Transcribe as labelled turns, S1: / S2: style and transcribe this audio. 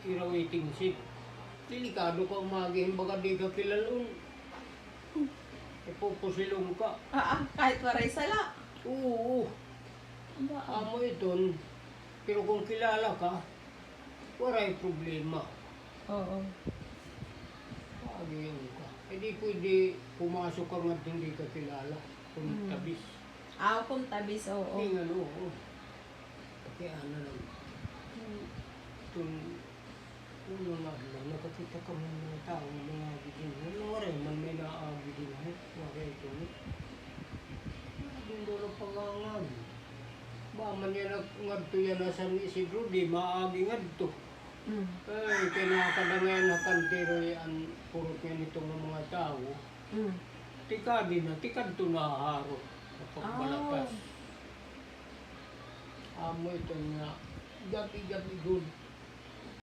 S1: ira waiting ship. Delikado ka umagihin baka di ka kilalun. Ipupusilong ka.
S2: Kahit waray sala.
S1: Oo. Amo iton. Pero kung kilala ka, waray problema.
S2: Oo.
S1: Pagihin ka. Hindi pwede pumasok ka nga hindi ka kilala. Kung tabis.
S2: Kung tabis, oo.
S1: Hindi nga oo. Kaya ano lang. Itong ulo nga lang, nakakita ka ng mga tao, mga bigin. Ano rin, man may naabigin mo. Waray ito. Yung dulo pangangan. Ba man yan ngadto yan nasan Isidro, di maagi ngadto. Ay, kinakadangay na kantero yan, purot yan itong mga tao. Tikadi na, tikad to na haro. Pagpalatas. Amo ito nga, gabi-gabi good.